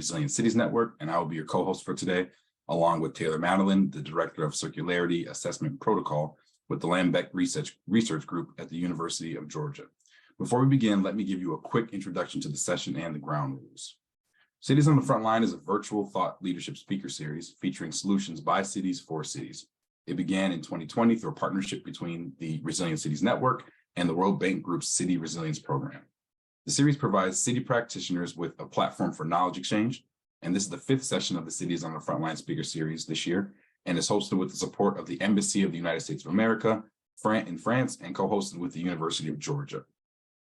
Resilient Cities Network, and I will be your co-host for today, along with Taylor Madeline, the Director of Circularity Assessment Protocol with the Lambeck Research Group at the University of Georgia. Before we begin, let me give you a quick introduction to the session and the ground rules. Cities on the Front Line is a virtual thought leadership speaker series featuring solutions by cities for cities. It began in 2020 through a partnership between the Resilient Cities Network and the World Bank Group's City Resilience Program. The series provides city practitioners with a platform for knowledge exchange, and this is the 5th session of the Cities on the Front Line speaker series this year, and is hosted with the support of the Embassy of the United States of America in France and co-hosted with the University of Georgia.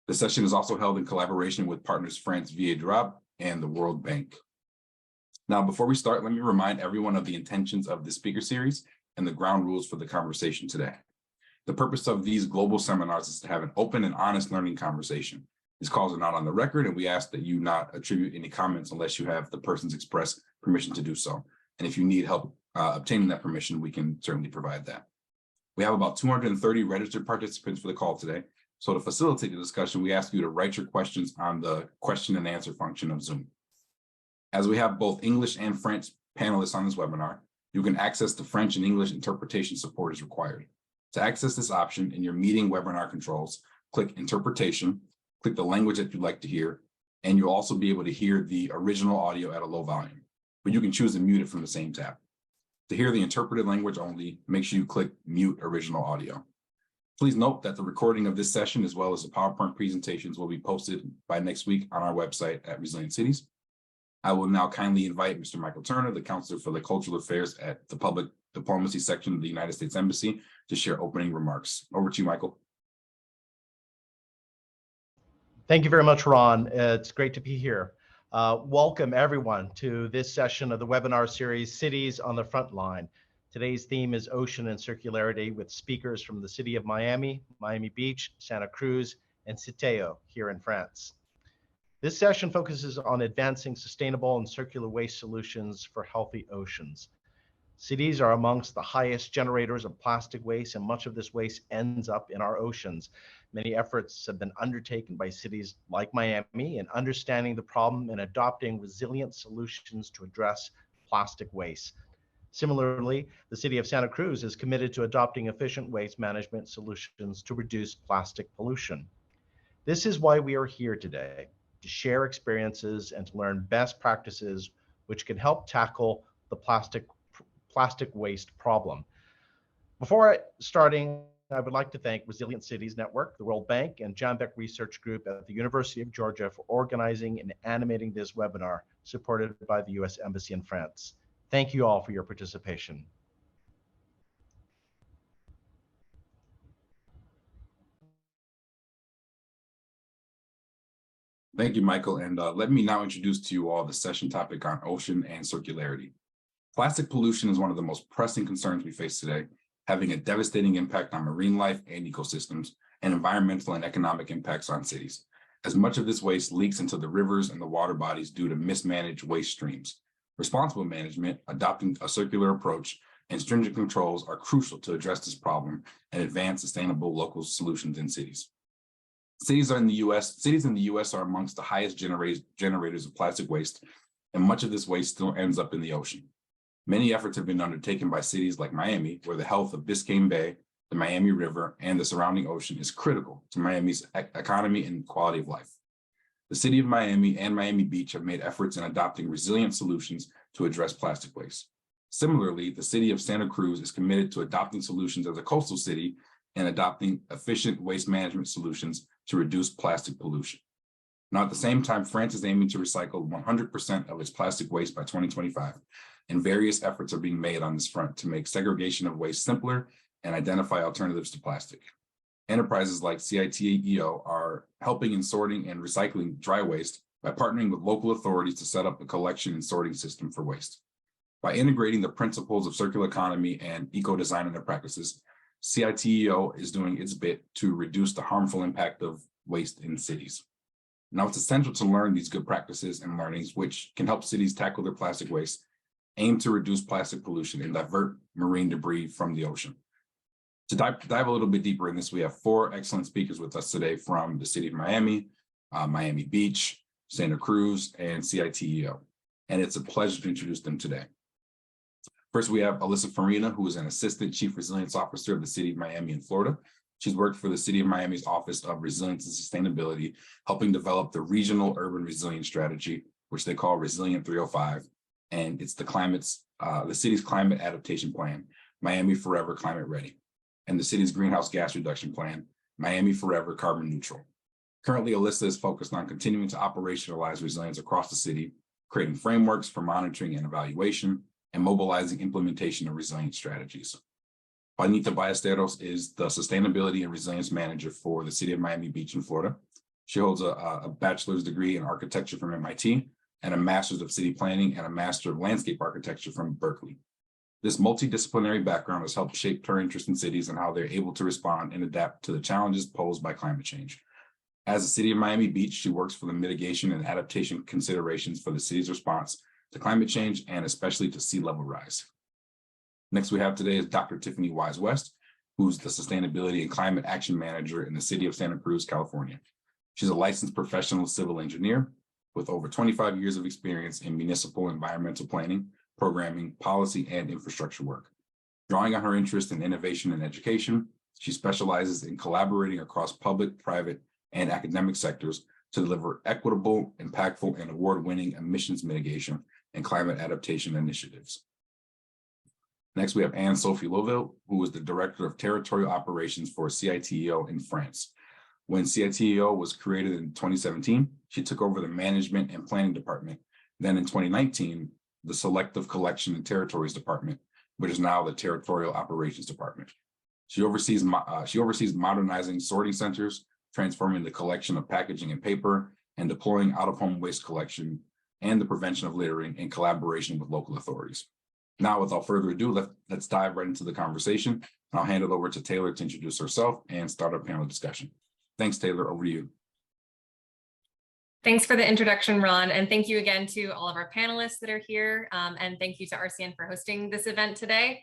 The session is also held in collaboration with partners France Vie d'Arabe and the World Bank. Now, before we start, let me remind everyone of the intentions of the speaker series and the ground rules for the conversation today. The purpose of these global seminars is to have an open and honest learning conversation. These calls are not on the record, and we ask that you not attribute any comments unless you have the person's express permission to do so. And if you need help obtaining that permission, we can certainly provide that. We have about 230 registered participants for the call today. So to facilitate the discussion, we ask you to write your questions on the question and answer function of Zoom. As we have both English and French panelists on this webinar, you can access the French and English interpretation support as required. To access this option in your meeting webinar controls, click Interpretation, click the language that you'd like to hear, and you'll also be able to hear the original audio at a low volume, but you can choose to mute it from the same tab. To hear the interpreted language only, make sure you click Mute Original Audio. Please note that the recording of this session, as well as the PowerPoint presentations, will be posted by next week on our website at Resilient Cities. I will now kindly invite Mr. Michael Turner, the Counselor for the Cultural Affairs at the Public Diplomacy Section of the United States Embassy, to share opening remarks. Over to you, Michael. Thank you very much, Ron. It's great to be here. Welcome, everyone, to this session of the webinar series, Cities on the Front Line. Today's theme is Ocean and Circularity, with speakers from the city of Miami, Miami Beach, Santa Cruz, and Citeo here in France. This session focuses on advancing sustainable and circular waste solutions for healthy oceans. Cities are amongst the highest generators of plastic waste, and much of this waste ends up in our oceans. Many efforts have been undertaken by cities like Miami in understanding the problem and adopting resilient solutions to address plastic waste. Similarly, the city of Santa Cruz is committed to adopting efficient waste management solutions to reduce plastic pollution. This is why we are here today, to share experiences and to learn best practices which can help tackle the plastic waste problem. Before starting, I would like to thank Resilient Cities Network, the World Bank, and Lambeck Research Group at the University of Georgia for organizing and animating this webinar, supported by the U.S. Embassy in France. Thank you all for your participation. Thank you, Michael. And let me now introduce to you all the session topic on ocean and circularity. Plastic pollution is one of the most pressing concerns we face today, having a devastating impact on marine life and ecosystems, and environmental and economic impacts on cities, as much of this waste leaks into the rivers and the water bodies due to mismanaged waste streams. Responsible management, adopting a circular approach, and stringent controls are crucial to address this problem and advance sustainable local solutions in cities. Cities in the U.S. are amongst the highest generators of plastic waste, and much of this waste still ends up in the ocean. Many efforts have been undertaken by cities like Miami, where the health of Biscayne Bay, the Miami River, and the surrounding ocean is critical to Miami's economy and quality of life. The city of Miami and Miami Beach have made efforts in adopting resilient solutions to address plastic waste. Similarly, the city of Santa Cruz is committed to adopting solutions as a coastal city and adopting efficient waste management solutions to reduce plastic pollution. Now, at the same time, France is aiming to recycle 100% of its plastic waste by 2025, and various efforts are being made on this front to make segregation of waste simpler and identify alternatives to plastic. Enterprises like CITEO are helping in sorting and recycling dry waste by partnering with local authorities to set up a collection and sorting system for waste. By integrating the principles of circular economy and eco-design in their practices, CITEO is doing its bit to reduce the harmful impact of waste in cities. Now, it's essential to learn these good practices and learnings, which can help cities tackle their plastic waste, aim to reduce plastic pollution, and divert marine debris from the ocean. To dive a little bit deeper in this, we have 4 excellent speakers with us today from the city of Miami, Miami Beach, Santa Cruz, and CITEO. and it's a pleasure to introduce them today. First, we have Alyssa Farina, who is an Assistant Chief Resilience Officer of the City of Miami in Florida. She's worked for the City of Miami's Office of Resilience and Sustainability, helping develop the Regional Urban Resilience Strategy, which they call Resilient 305, and it's the city's climate adaptation plan, Miami Forever Climate Ready, and the city's greenhouse gas reduction plan, Miami Forever Carbon Neutral. Currently, Alyssa is focused on continuing to operationalize resilience across the city, creating frameworks for monitoring and evaluation, and mobilizing implementation of resilience strategies. Juanita Ballesteros is the Sustainability and Resilience Manager for the City of Miami Beach in Florida. She holds a bachelor's degree in architecture from MIT and a master's of city planning and a master of landscape architecture from Berkeley. This multidisciplinary background has helped shape her interest in cities and how they're able to respond and adapt to the challenges posed by climate change. As the City of Miami Beach, she works for the mitigation and adaptation considerations for the city's response to climate change and especially to sea level rise. Next we have today is Dr. Tiffany Wise-West, who's the Sustainability and Climate Action Manager in the City of Santa Cruz, California. She's a licensed professional civil engineer with over 25 years of experience in municipal environmental planning, programming, policy, and infrastructure work. Drawing on her interest in innovation and education, she specializes in collaborating across public, private, and academic sectors to deliver equitable, impactful, and award-winning emissions mitigation and climate adaptation initiatives. Next, we have Anne-Sophie Loville, who is the Director of Territorial Operations for CITEO in France. When CITEO was created in 2017, she took over the Management and Planning Department. Then in 2019, the Selective Collection and Territories Department, which is now the Territorial Operations Department. She oversees modernizing sorting centers, transforming the collection of packaging and paper, and deploying out-of-home waste collection and the prevention of littering in collaboration with local authorities. Now, without further ado, let's dive right into the conversation. And I'll hand it over to Taylor to introduce herself and start our panel discussion. Thanks, Taylor. Over to you. Thanks for the introduction, Ron, and thank you again to all of our panelists that are here, and thank you to RCN for hosting this event today.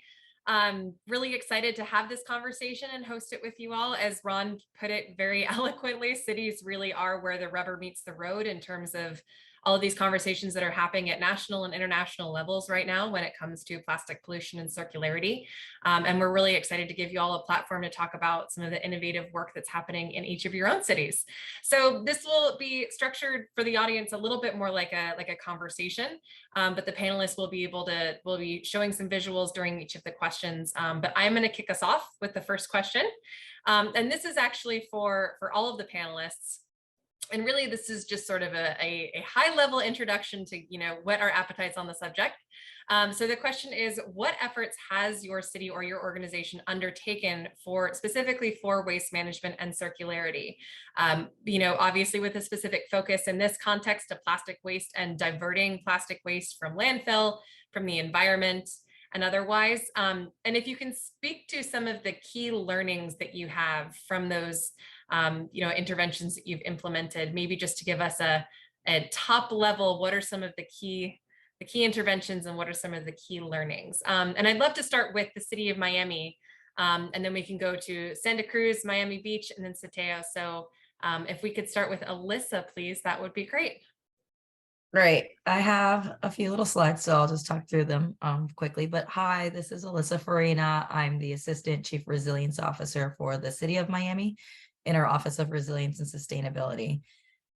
Really excited to have this conversation and host it with you all. As Ron put it very eloquently, cities really are where the rubber meets the road in terms of all of these conversations that are happening at national and international levels right now when it comes to plastic pollution and circularity. And we're really excited to give you all a platform to talk about some of the innovative work that's happening in each of your own cities. So this will be structured for the audience a little bit more like a conversation, but the panelists will be showing some visuals during each of the questions. But I'm going to kick us off with the first question. And this is actually for all of the panelists. And really, this is just sort of a high-level introduction to, what our appetites on the subject. So the question is, what efforts has your city or your organization undertaken specifically for waste management and circularity? Obviously with a specific focus in this context to plastic waste and diverting plastic waste from landfill, from the environment, and otherwise. And if you can speak to some of the key learnings that you have from those interventions that you've implemented, maybe just to give us a top level, what are some of the key interventions and what are some of the key learnings? And I'd love to start with the City of Miami, and then we can go to Santa Cruz, Miami Beach, and then CITEO. So if we could start with Alyssa, please, that would be great. Great. I have a few little slides, so I'll just talk through them quickly. But hi, this is Alyssa Farina. I'm the Assistant Chief Resilience Officer for the City of Miami in our Office of Resilience and Sustainability.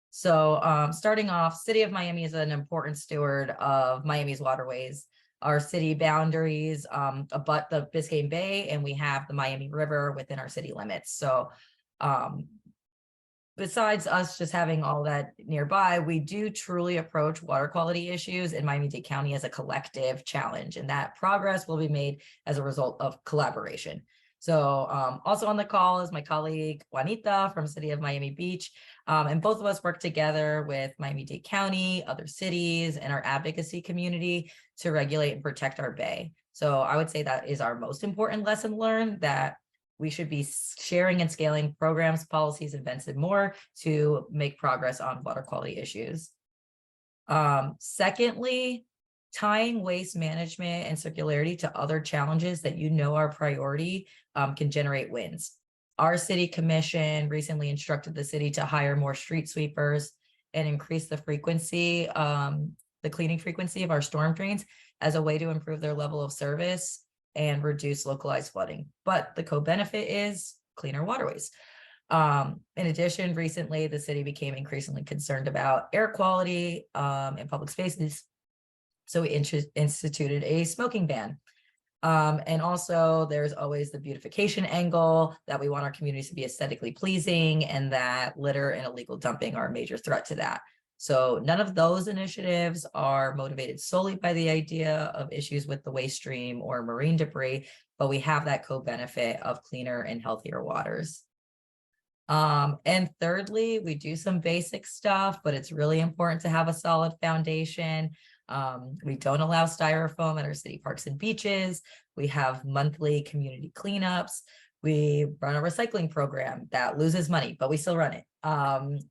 So starting off, City of Miami is an important steward of Miami's waterways. Our city boundaries abut the Biscayne Bay, and we have the Miami River within our city limits. So besides us just having all that nearby, we do truly approach water quality issues in Miami-Dade County as a collective challenge, and that progress will be made as a result of collaboration. So also on the call is my colleague Juanita from City of Miami Beach, and both of us work together with Miami-Dade County, other cities, and our advocacy community to regulate and protect our bay. So I would say that is our most important lesson learned, that we should be sharing and scaling programs, policies, events, and more to make progress on water quality issues. Secondly, tying waste management and circularity to other challenges that are priority can generate wins. Our city commission recently instructed the city to hire more street sweepers and increase the frequency that the cleaning frequency of our storm drains as a way to improve their level of service and reduce localized flooding. But the co-benefit is cleaner waterways. In addition, recently the city became increasingly concerned about air quality in public spaces. So we instituted a smoking ban. And also there's always the beautification angle that we want our communities to be aesthetically pleasing, and that litter and illegal dumping are a major threat to that. So none of those initiatives are motivated solely by the idea of issues with the waste stream or marine debris, but we have that co-benefit of cleaner and healthier waters. And thirdly, we do some basic stuff, but it's really important to have a solid foundation. We don't allow styrofoam at our city parks and beaches. We have monthly community cleanups. We run a recycling program that loses money, but we still run it.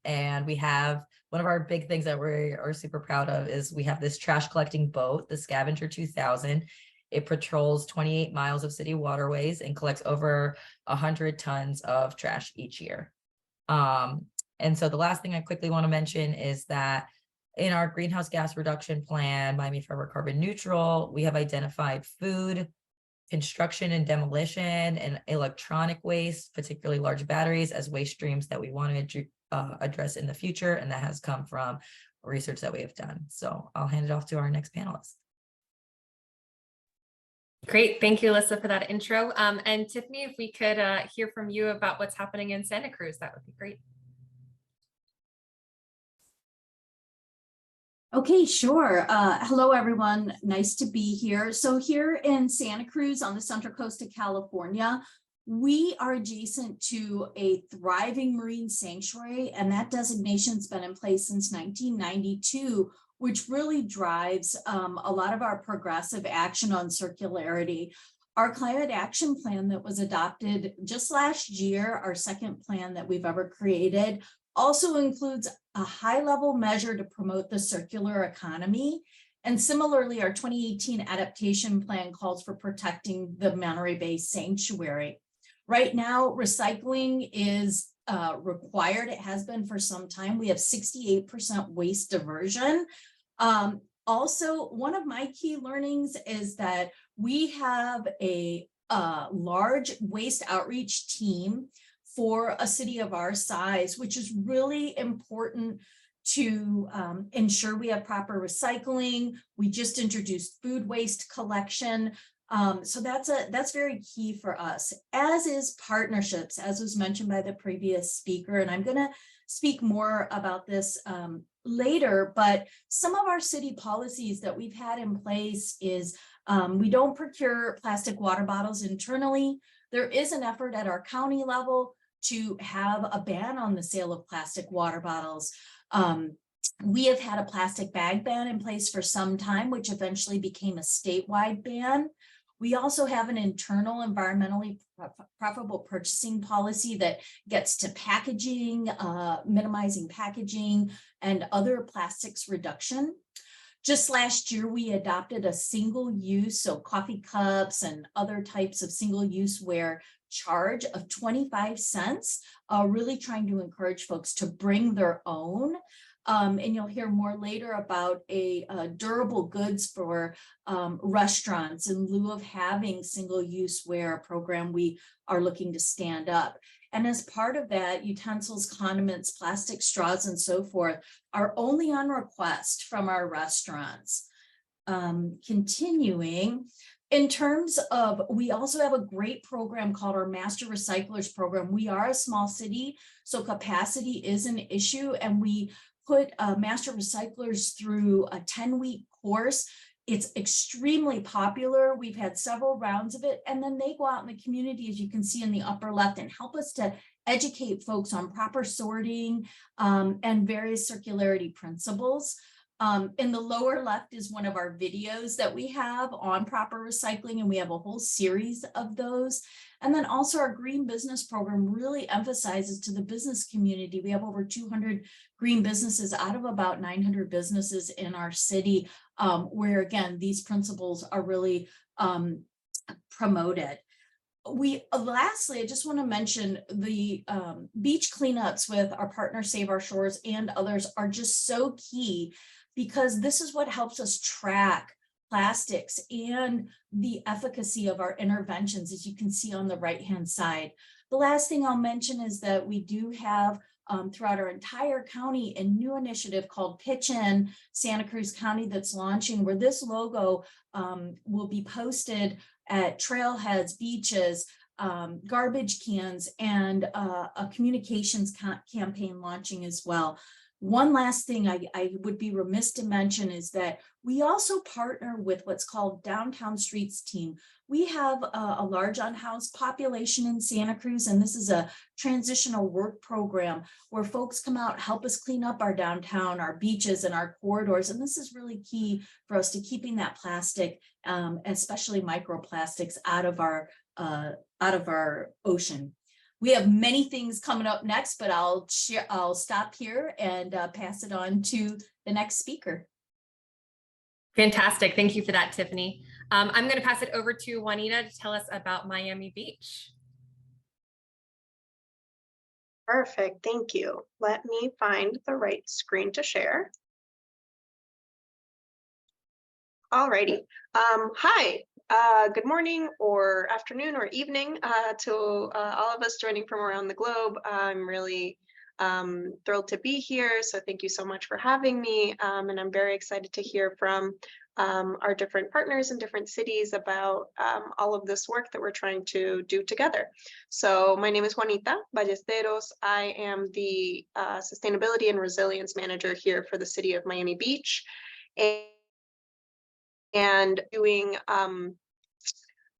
And we have one of our big things that we are super proud of is we have this trash collecting boat, the Scavenger 2000. It patrols 28 miles of city waterways and collects over 100 tons of trash each year. And so the last thing I quickly want to mention is that in our greenhouse gas reduction plan, Miami Forever Carbon Neutral, we have identified food, construction and demolition, and electronic waste, particularly large batteries, as waste streams that we want to address in the future. And that has come from research that we have done. So I'll hand it off to our next panelist. Great. Thank you, Alyssa, for that intro. And Tiffany, if we could hear from you about what's happening in Santa Cruz, that would be great. Okay, sure. Hello, everyone. Nice to be here. So here in Santa Cruz on the Central Coast of California, we are adjacent to a thriving marine sanctuary, and that designation's been in place since 1992, which really drives a lot of our progressive action on circularity. Our climate action plan that was adopted just last year, our second plan that we've ever created, also includes a high-level measure to promote the circular economy. And similarly, our 2018 adaptation plan calls for protecting the Monterey Bay Sanctuary. Right now, recycling is required. It has been for some time. We have 68% waste diversion. Also, one of my key learnings is that we have a large waste outreach team for a city of our size, which is really important to ensure we have proper recycling. We just introduced food waste collection. So that's very key for us, as is partnerships, as was mentioned by the previous speaker. And I'm going to speak more about this later, but some of our city policies that we've had in place is we don't procure plastic water bottles internally. There is an effort at our county level to have a ban on the sale of plastic water bottles. We have had a plastic bag ban in place for some time, which eventually became a statewide ban. We also have an internal environmentally profitable purchasing policy that gets to packaging, minimizing packaging, and other plastics reduction. Just last year, we adopted a single use, so coffee cups and other types of single use ware charge of 25 cents, really trying to encourage folks to bring their own. And you'll hear more later about a durable goods for restaurants in lieu of having single-use ware, a program we are looking to stand up. And as part of that, utensils, condiments, plastic straws, and so forth are only on request from our restaurants. Continuing, in terms of, we also have a great program called our Master Recyclers Program. We are a small city, so capacity is an issue, and we put Master Recyclers through a 10-week course. It's extremely popular. We've had several rounds of it, and then they go out in the community, as you can see in the upper left, and help us to educate folks on proper sorting and various circularity principles. In the lower left is one of our videos that we have on proper recycling, and we have a whole series of those. And then also our green business program really emphasizes to the business community. We have over 200 green businesses out of about 900 businesses in our city, where again, these principles are really promoted. Lastly, I just want to mention the beach cleanups with our partner Save Our Shores and others are just so key because this is what helps us track plastics and the efficacy of our interventions, as you can see on the right-hand side. The last thing I'll mention is that we do have throughout our entire county a new initiative called Pitch In Santa Cruz County that's launching, where this logo will be posted at trailheads, beaches, garbage cans, and a communications campaign launching as well. One last thing I would be remiss to mention is that we also partner with what's called Downtown Streets Team. We have a large unhoused population in Santa Cruz, and this is a transitional work program where folks come out, help us clean up our downtown, our beaches, and our corridors. And this is really key for us to keeping that plastic, especially microplastics, out of our ocean. We have many things coming up next, but I'll stop here and pass it on to the next speaker. Fantastic. Thank you for that, Tiffany. I'm going to pass it over to Juanita to tell us about Miami Beach. Perfect. Thank you. Let me find the right screen to share. Alrighty. Hi. Good morning or afternoon or evening to all of us joining from around the globe. I'm really thrilled to be here. So thank you so much for having me. And I'm very excited to hear from our different partners in different cities about all of this work that we're trying to do together. So my name is Juanita Ballesteros. I am the Sustainability and Resilience Manager here for the city of Miami Beach. And doing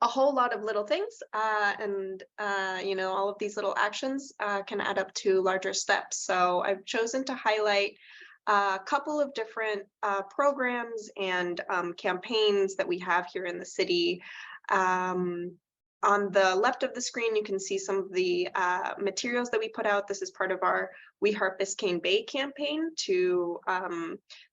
a whole lot of little things, you know, all of these little actions can add up to larger steps. So I've chosen to highlight a couple of different programs and campaigns that we have here in the city. On the left of the screen, you can see some of the materials that we put out. This is part of our We Heart Biscayne Bay campaign to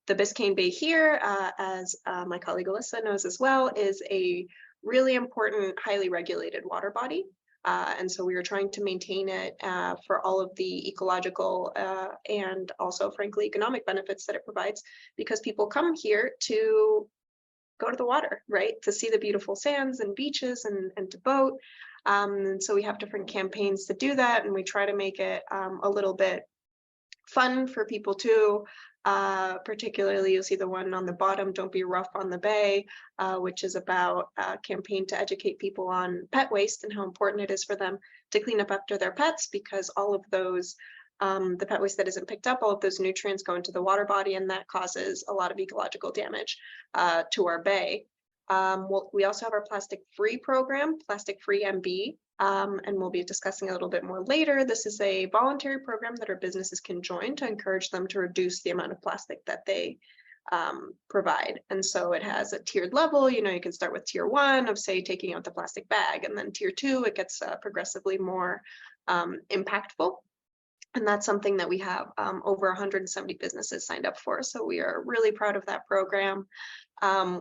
the Biscayne Bay here, as my colleague Alyssa knows as well, is a really important, highly regulated water body. And so we are trying to maintain it for all of the ecological and also, frankly, economic benefits that it provides, because people come here to go to the water, right? To see the beautiful sands and beaches and to boat. And so we have different campaigns to do that. And we try to make it a little bit fun for people too. Particularly, you'll see the one on the bottom, Don't Be Rough on the Bay, which is about a campaign to educate people on pet waste and how important it is for them to clean up after their pets, because all of those the pet waste that isn't picked up, all of those nutrients go into the water body, and that causes a lot of ecological damage to our bay. We also have our plastic-free program, Plastic-Free MB, and we'll be discussing a little bit more later. This is a voluntary program that our businesses can join to encourage them to reduce the amount of plastic that they provide. And so it has a tiered level. You know, you can start with tier 1 of, say, taking out the plastic bag, and then tier 2, it gets progressively more impactful. And that's something that we have over 170 businesses signed up for. So we are really proud of that program.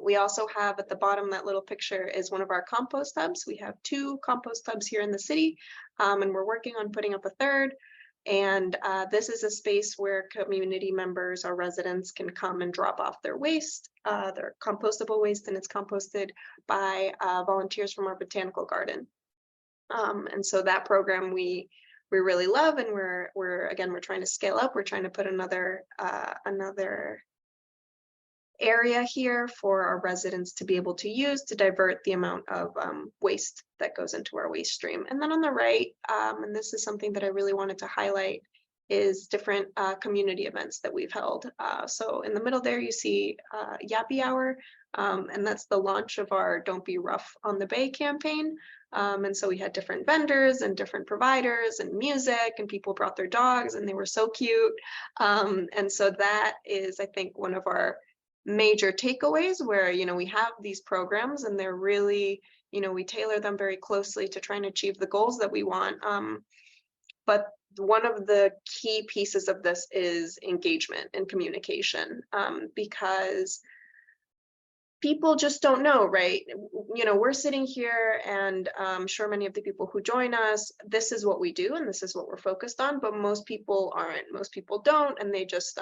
We also have at the bottom, that little picture is one of our compost hubs. We have 2 compost hubs here in the city, and we're working on putting up a third. And this is a space where community members or residents can come and drop off their waste, their compostable waste, and it's composted by volunteers from our botanical garden. And so that program we really love, and we're trying to scale up. We're trying to put another area here for our residents to be able to use to divert the amount of waste that goes into our waste stream. And then on the right, and this is something that I really wanted to highlight, is different community events that we've held. So in the middle there, you see Yappy Hour, and that's the launch of our Don't Be Rough on the Bay campaign. And so we had different vendors and different providers and music, and people brought their dogs, and they were so cute. And so that is, I think, one of our major takeaways, where, you know, we have these programs and they're really, you know, we tailor them very closely to try and achieve the goals that we want. But one of the key pieces of this is engagement and communication, because people just don't know, right? You know, we're sitting here, and I'm sure many of the people who join us, this is what we do and this is what we're focused on, but most people aren't. Most people don't, and they just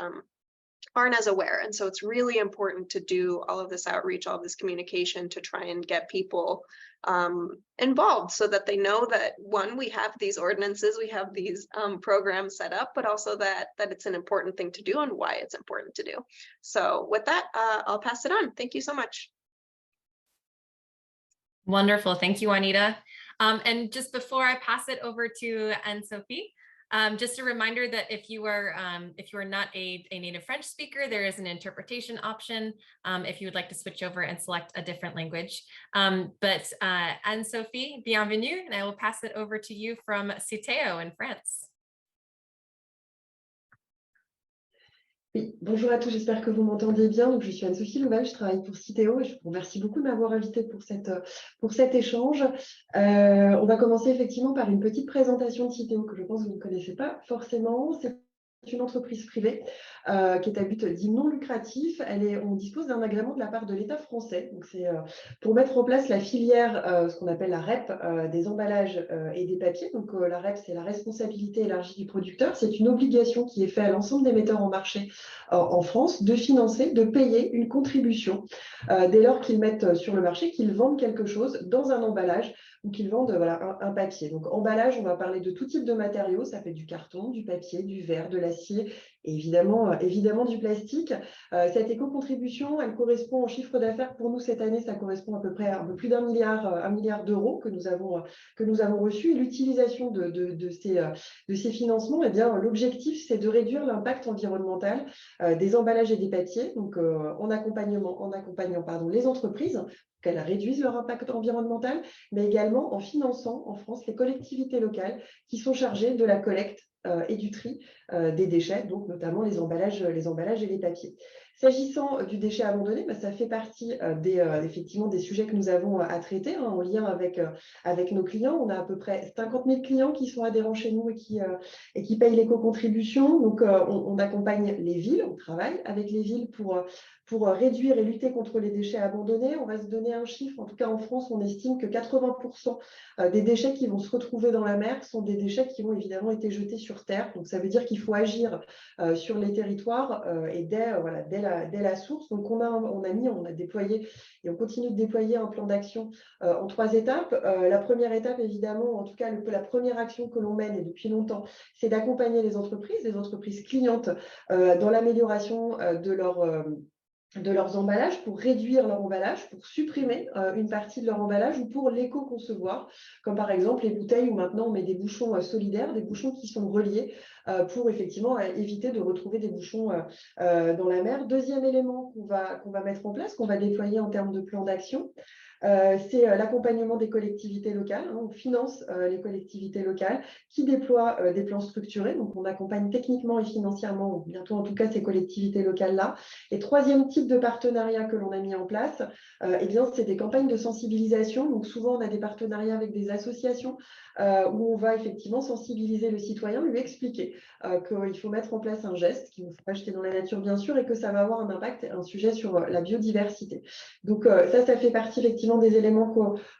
aren't as aware. And so it's really important to do all of this outreach, all of this communication to try and get people involved so that they know that, one, we have these ordinances, we have these programs set up, but also that it's an important thing to do and why it's important to do. So with that, I'll pass it on. Thank you so much. Wonderful. Thank you, Juanita. And just before I pass it over to Anne-Sophie, just a reminder that if you are not a native French speaker, there is an interpretation option if you would like to switch over and select a different language. But Anne-Sophie, bienvenue, and I will pass it over to you from Citeo in France. Oui, bonjour à tous, j'espère que vous m'entendez bien. Donc, je suis Anne-Sophie Louval, je travaille pour Citeo et je vous remercie beaucoup de m'avoir invitée pour cet échange. On va commencer effectivement par une petite présentation de Citeo que je pense que vous ne connaissez pas forcément. C'est une entreprise privée qui est à but dit non lucratif. On dispose d'un agrément de la part de l'État français. Donc, c'est pour mettre en place la filière, ce qu'on appelle la REP, des emballages et des papiers. Donc, la REP, c'est la responsabilité élargie du producteur. C'est une obligation qui est faite à l'ensemble des metteurs en marché en France de financer, de payer une contribution dès lors qu'ils mettent sur le marché, qu'ils vendent quelque chose dans un emballage ou qu'ils vendent voilà, un papier. Donc, emballage, on va parler de tout type de matériaux. Ça fait du carton, du papier, du verre, de l'acier et évidemment du plastique. Cette éco-contribution, elle correspond au chiffre d'affaires. Pour nous, cette année, ça correspond à peu près à un peu plus d'1 milliard d'euros que nous avons reçu. Et l'utilisation de ces financements, eh bien, l'objectif, c'est de réduire l'impact environnemental des emballages et des papiers, donc en accompagnant les entreprises qu'elles réduisent leur impact environnemental, mais également en finançant en France les collectivités locales qui sont chargées de la collecte et du tri des déchets, donc notamment les emballages et les papiers. S'agissant du déchet abandonné, ça fait partie effectivement des sujets que nous avons à traiter en lien avec nos clients. On a à peu près 50 000 clients qui sont adhérents chez nous et qui payent l'éco-contribution. Donc, on accompagne les villes, on travaille avec les villes pour réduire et lutter contre les déchets abandonnés. On va se donner un chiffre. En tout cas, en France, on estime que 80% des déchets qui vont se retrouver dans la mer sont des déchets qui ont évidemment été jetés sur terre. Donc, ça veut dire qu'il faut agir sur les territoires et dès la source. Donc, on a déployé et on continue de déployer un plan d'action en 3 étapes. La première étape, évidemment, en tout cas, la première action que l'on mène et depuis longtemps, c'est d'accompagner les entreprises clientes dans l'amélioration de leurs emballages, pour réduire leur emballage, pour supprimer une partie de leur emballage ou pour l'éco-concevoir, comme par exemple les bouteilles où maintenant on met des bouchons solidaires, des bouchons qui sont reliés pour effectivement éviter de retrouver des bouchons dans la mer. Deuxième élément qu'on va mettre en place, qu'on va déployer en termes de plan d'action, c'est l'accompagnement des collectivités locales. On finance les collectivités locales qui déploient des plans structurés. Donc, on accompagne techniquement et financièrement, ou bientôt en tout cas, ces collectivités locales-là. Et troisième type de partenariat que l'on a mis en place, c'est des campagnes de sensibilisation. Donc, souvent, on a des partenariats avec des associations où on va effectivement sensibiliser le citoyen, lui expliquer qu'il faut mettre en place un geste qu'il ne faut pas jeter dans la nature, bien sûr, et que ça va avoir un impact, un sujet sur la biodiversité. Donc, ça fait partie effectivement des éléments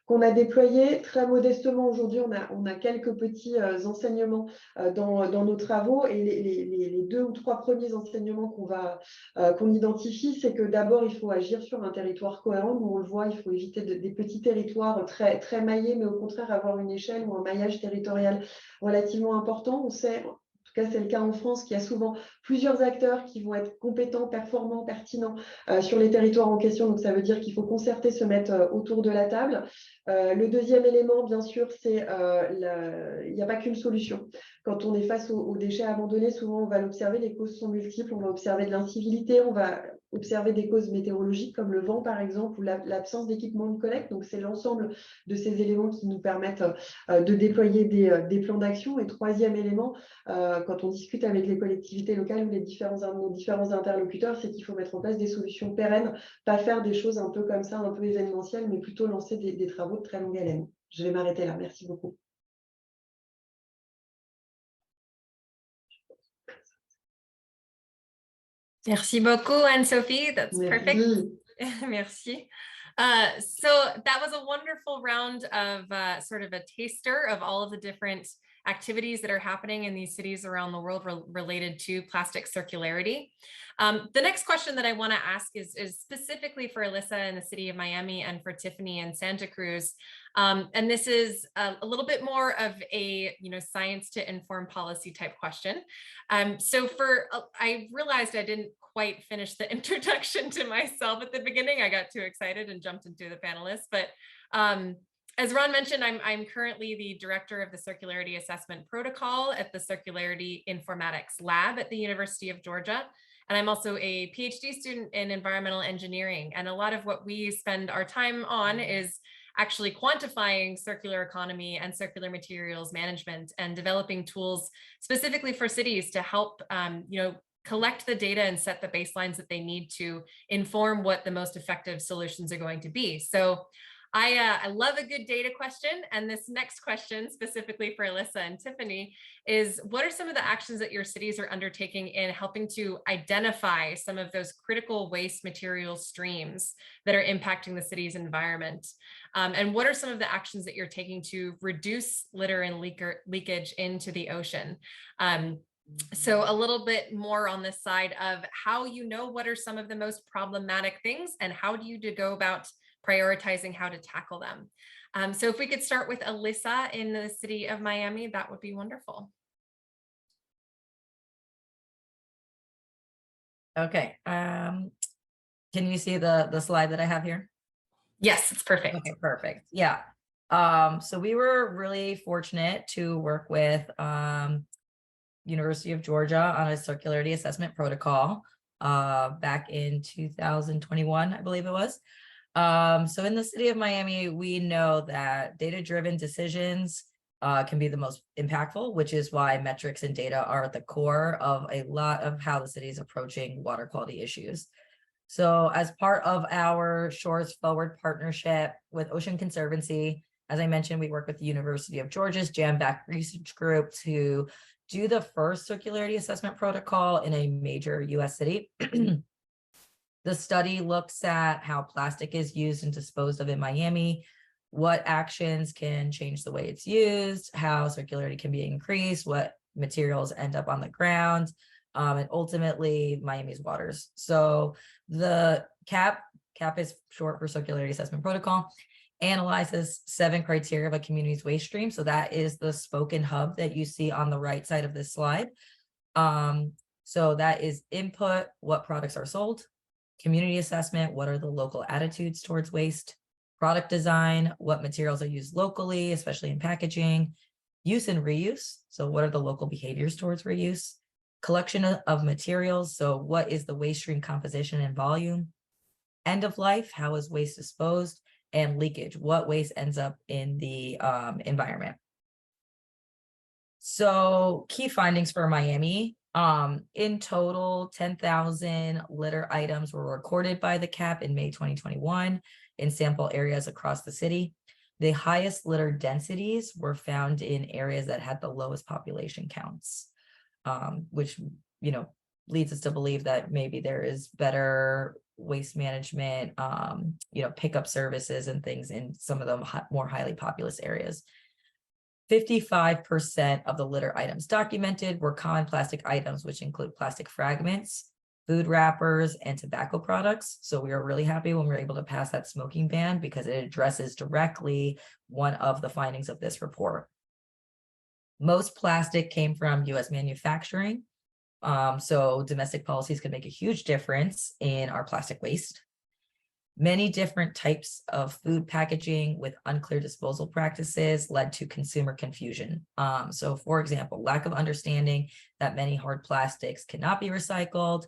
qu'on a déployés. Très modestement, aujourd'hui, on a quelques petits enseignements dans nos travaux. Et les 2 ou 3 premiers enseignements qu'on identifie, c'est que d'abord, il faut agir sur un territoire cohérent. Où on le voit, il faut éviter des petits territoires très, très maillés, mais au contraire, avoir une échelle ou un maillage territorial relativement important. On sait, en tout cas, c'est le cas en France, qu'il y a souvent plusieurs acteurs qui vont être compétents, performants, pertinents sur les territoires en question. Donc, ça veut dire qu'il faut concerter, se mettre autour de la table. Le deuxième élément, bien sûr, c'est il n'y a pas qu'une solution. Quand on est face aux déchets abandonnés, souvent, on va l'observer, les causes sont multiples. On va observer de l'incivilité, on va observer des causes météorologiques comme le vent, par exemple, ou l'absence d'équipement de collecte. Donc, c'est l'ensemble de ces éléments qui nous permettent de déployer des plans d'action. Et troisième élément, quand on discute avec les collectivités locales ou nos différents interlocuteurs, c'est qu'il faut mettre en place des solutions pérennes, pas faire des choses un peu comme ça, un peu événementielles, mais plutôt lancer des travaux de très longue haleine. Je vais m'arrêter là. Merci beaucoup. Merci beaucoup, Anne-Sophie. That's perfect. Merci. Merci. So that was a wonderful round of sort of a taster of all of the different activities that are happening in these cities around the world related to plastic circularity. The next question that I want to ask is specifically for Alyssa in the city of Miami and for Tiffany in Santa Cruz. And this is a little bit more of a science to inform policy type question. So I realized I didn't quite finish the introduction to myself at the beginning. I got too excited and jumped into the panelists. But as Ron mentioned, I'm currently the director of the Circularity Assessment Protocol at the Circularity Informatics Lab at the University of Georgia. And I'm also a PhD student in environmental engineering. And a lot of what we spend our time on is actually quantifying circular economy and circular materials management and developing tools specifically for cities to help collect the data and set the baselines that they need to inform what the most effective solutions are going to be. So I love a good data question. And this next question specifically for Alyssa and Tiffany is, what are some of the actions that your cities are undertaking in helping to identify some of those critical waste material streams that are impacting the city's environment? And what are some of the actions that you're taking to reduce litter and leakage into the ocean? So a little bit more on this side of how what are some of the most problematic things and how do you go about prioritizing how to tackle them. So if we could start with Alyssa in the city of Miami, that would be wonderful. Okay. Can you see the slide that I have here? Yes, it's perfect. Okay, perfect. Yeah. So we were really fortunate to work with University of Georgia on a circularity assessment protocol back in 2021, I believe it was. So in the city of Miami, we know that data-driven decisions can be the most impactful, which is why metrics and data are at the core of a lot of how the city is approaching water quality issues. So as part of our Shores Forward partnership with Ocean Conservancy, as I mentioned, we work with the University of Georgia's Jam-Back Research Group to do the first circularity assessment protocol in a major US city. The study looks at how plastic is used and disposed of in Miami, what actions can change the way it's used, how circularity can be increased, what materials end up on the ground, and ultimately Miami's waters. So the CAP is short for Circularity Assessment Protocol, analyzes 7 criteria of a community's waste stream. So that is the spoken hub that you see on the right side of this slide. So that is input, what products are sold; community assessment, what are the local attitudes towards waste; product design, what materials are used locally, especially in packaging; use and reuse, so what are the local behaviors towards reuse; collection of materials, so what is the waste stream composition and volume; end of life, how is waste disposed; and leakage, what waste ends up in the environment. So key findings for Miami. In total, 10,000 litter items were recorded by the CAP in May 2021 in sample areas across the city. The highest litter densities were found in areas that had the lowest population counts, which leads us to believe that maybe there is better waste management, pickup services and things in some of the more highly populous areas. 55% of the litter items documented were common plastic items, which include plastic fragments, food wrappers, and tobacco products. So we were really happy when we were able to pass that smoking ban because it addresses directly one of the findings of this report. Most plastic came from US manufacturing. So domestic policies can make a huge difference in our plastic waste. Many different types of food packaging with unclear disposal practices led to consumer confusion. So for example, lack of understanding that many hard plastics cannot be recycled.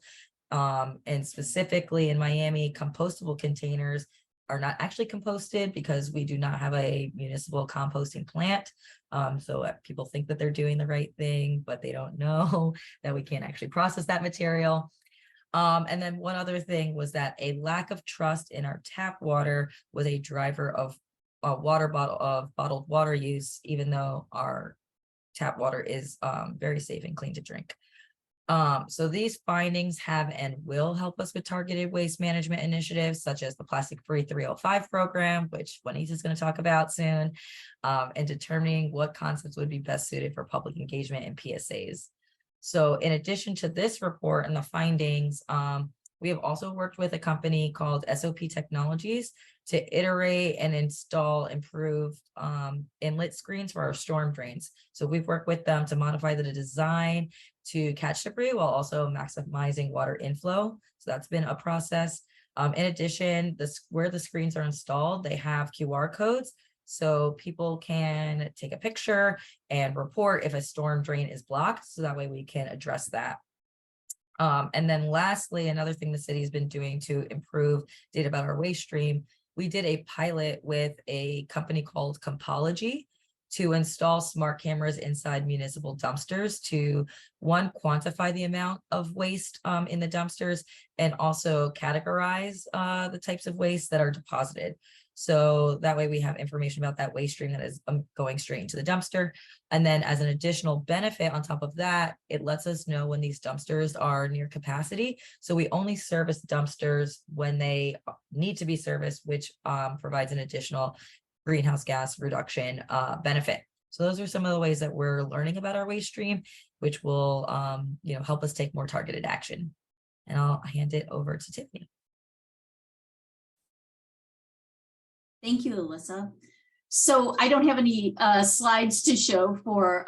And specifically in Miami, compostable containers are not actually composted because we do not have a municipal composting plant. So people think that they're doing the right thing, but they don't know that we can't actually process that material. And then one other thing was that a lack of trust in our tap water was a driver of bottled water use, even though our tap water is very safe and clean to drink. So these findings have and will help us with targeted waste management initiatives, such as the Plastic Free 305 program, which Juanita is going to talk about soon, and determining what concepts would be best suited for public engagement and PSAs. So in addition to this report and the findings, we have also worked with a company called SOP Technologies to iterate and install improved inlet screens for our storm drains. So we've worked with them to modify the design to catch debris while also maximizing water inflow. So that's been a process. In addition, where the screens are installed, they have QR codes. So people can take a picture and report if a storm drain is blocked. So that way we can address that. And then lastly, another thing the city has been doing to improve data about our waste stream, we did a pilot with a company called Compology to install smart cameras inside municipal dumpsters to, one, quantify the amount of waste in the dumpsters, and also categorize the types of waste that are deposited. So that way we have information about that waste stream that is going straight into the dumpster. And then as an additional benefit on top of that, it lets us know when these dumpsters are near capacity. So we only service dumpsters when they need to be serviced, which provides an additional greenhouse gas reduction benefit. So those are some of the ways that we're learning about our waste stream, which will help us take more targeted action. And I'll hand it over to Tiffany. Thank you, Alyssa. So I don't have any slides to show for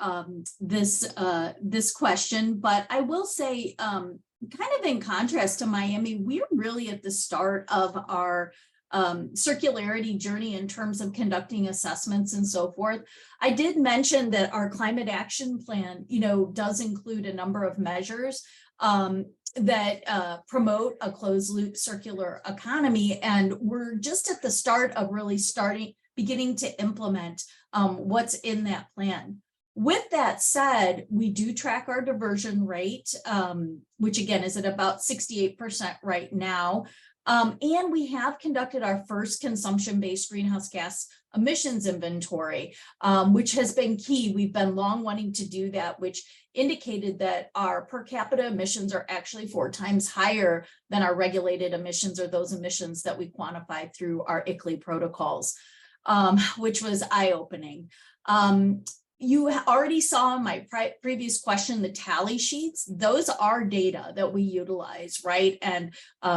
this question, but I will say, kind of in contrast to Miami, we're really at the start of our circularity journey in terms of conducting assessments and so forth. I did mention that our climate action plan, does include a number of measures that promote a closed loop circular economy. And we're just at the start of really beginning to implement what's in that plan. With that said, we do track our diversion rate, which again is at about 68% right now. And we have conducted our first consumption-based greenhouse gas emissions inventory, which has been key. We've been long wanting to do that, which indicated that our per capita emissions are actually 4 times higher than our regulated emissions, or those emissions that we quantify through our ICLEI protocols, which was eye-opening. You already saw in my previous question, the tally sheets. Those are data that we utilize, right? And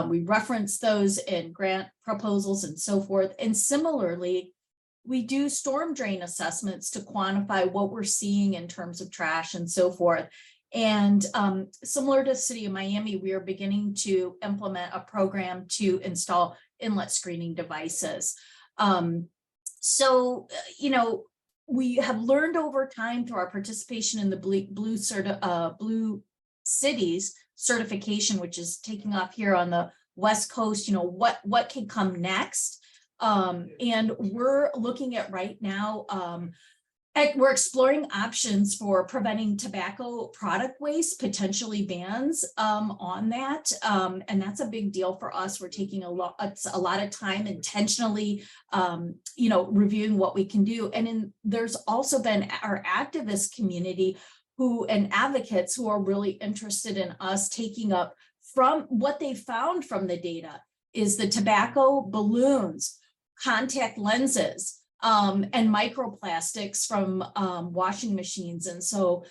we reference those in grant proposals and so forth. And similarly, we do storm drain assessments to quantify what we're seeing in terms of trash and so forth. And similar to the city of Miami, we are beginning to implement a program to install inlet screening devices. We have learned over time through our participation in the Blue Cities certification, which is taking off here on the West Coast, what can come next. And we're looking at right now, we're exploring options for preventing tobacco product waste, potentially bans on that. And that's a big deal for us. We're taking a lot of time intentionally, reviewing what we can do. And there's also been our activist community and advocates who are really interested in us taking up from what they found from the data is the tobacco balloons, contact lenses, and microplastics from washing machines. And so,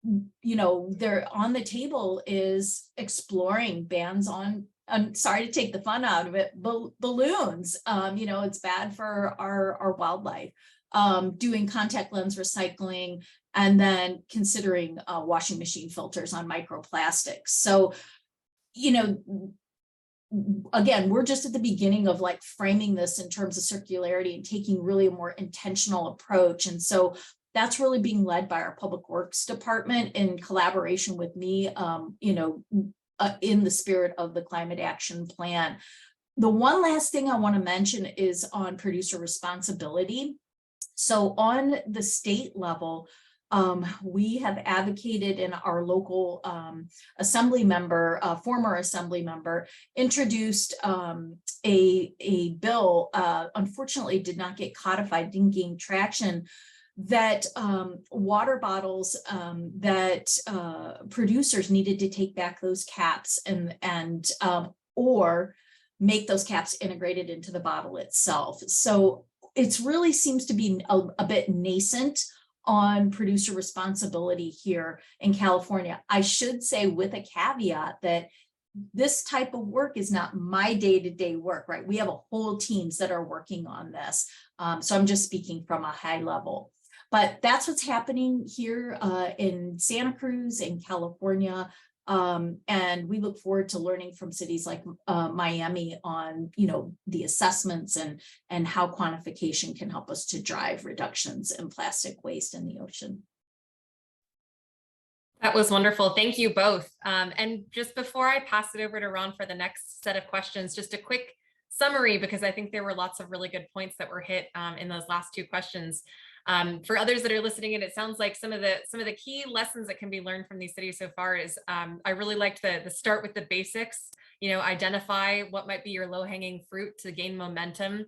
they're on the table is exploring bans on, I'm sorry to take the fun out of it, balloons. It's bad for our wildlife. Doing contact lens recycling, and then considering washing machine filters on microplastics. So, again, we're just at the beginning of framing this in terms of circularity and taking really a more intentional approach. And so that's really being led by our public works department in collaboration with me, in the spirit of the climate action plan. The one last thing I want to mention is on producer responsibility. So on the state level, we have advocated, in our local assembly member, former assembly member, introduced a bill, unfortunately did not get codified, didn't gain traction, that water bottles that producers needed to take back those caps and or make those caps integrated into the bottle itself. So it really seems to be a bit nascent on producer responsibility here in California. I should say with a caveat that this type of work is not my day-to-day work, right? We have a whole teams that are working on this. So I'm just speaking from a high level. But that's what's happening here in Santa Cruz in California. And we look forward to learning from cities like Miami on, the assessments and how quantification can help us to drive reductions in plastic waste in the ocean. That was wonderful. Thank you both. And just before I pass it over to Ron for the next set of questions, just a quick summary, because I think there were lots of really good points that were hit in those last two questions. For others that are listening in, it sounds like some of the key lessons that can be learned from these cities so far is I really liked the start with the basics, identify what might be your low-hanging fruit to gain momentum.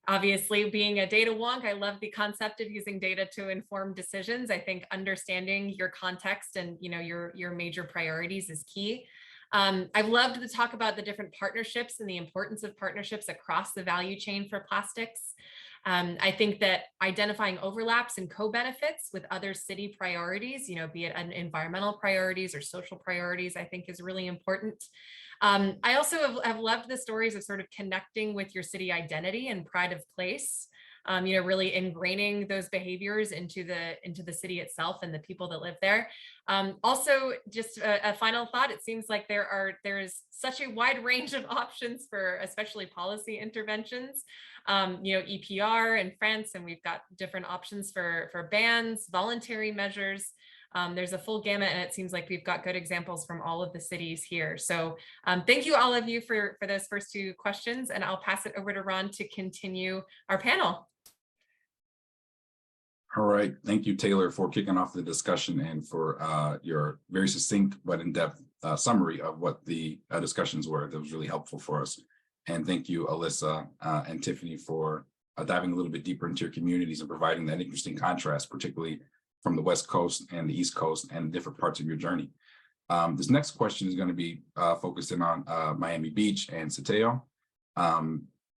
Obviously, being a data wonk, I love the concept of using data to inform decisions. I think understanding your context and your major priorities is key. I've loved to talk about the different partnerships and the importance of partnerships across the value chain for plastics. I think that identifying overlaps and co-benefits with other city priorities, be it environmental priorities or social priorities, I think is really important. I also have loved the stories of sort of connecting with your city identity and pride of place, really ingraining those behaviors into the city itself and the people that live there. Also, just a final thought, it seems like there is such a wide range of options for especially policy interventions. EPR in France, and we've got different options for bans, voluntary measures. There's a full gamut, and it seems like we've got good examples from all of the cities here. So thank you all of you for those first two questions, and I'll pass it over to Ron to continue our panel. All right, thank you, Taylor, for kicking off the discussion and for your very succinct but in-depth summary of what the discussions were. That was really helpful for us. And thank you, Alyssa and Tiffany, for diving a little bit deeper into your communities and providing that interesting contrast, particularly from the West Coast and the East Coast and different parts of your journey. This next question is going to be focused in on Miami Beach and Sateo.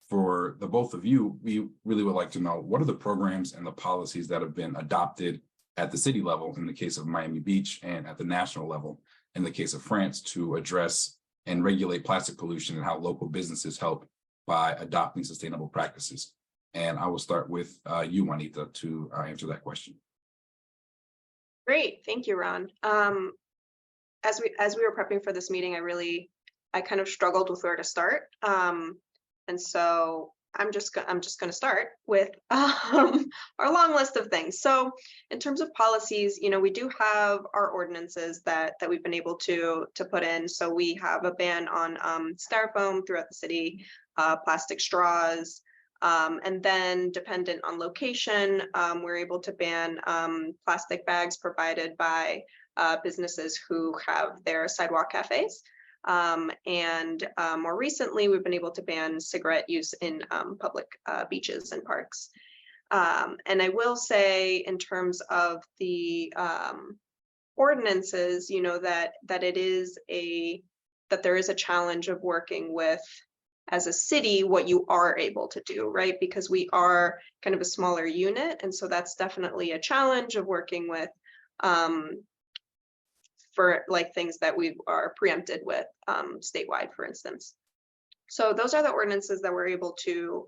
For the both of you, we really would like to know, what are the programs and the policies that have been adopted at the city level in the case of Miami Beach and at the national level in the case of France to address and regulate plastic pollution, and how local businesses help by adopting sustainable practices? And I will start with you, Juanita, to answer that question. Great, thank you, Ron. As we were prepping for this meeting, I kind of struggled with where to start, and so I'm just going to start with our long list of things. So, in terms of policies, we do have our ordinances that we've been able to put in. So we have a ban on styrofoam throughout the city, plastic straws. And then, dependent on location, we're able to ban plastic bags provided by businesses who have their sidewalk cafes. And more recently, we've been able to ban cigarette use in public beaches and parks. And I will say, in terms of the ordinances, that there is a challenge of working with, as a city, what you are able to do, right? Because we are kind of a smaller unit. And so that's definitely a challenge of working with for like things that we are preempted with statewide, for instance. So those are the ordinances that we're able to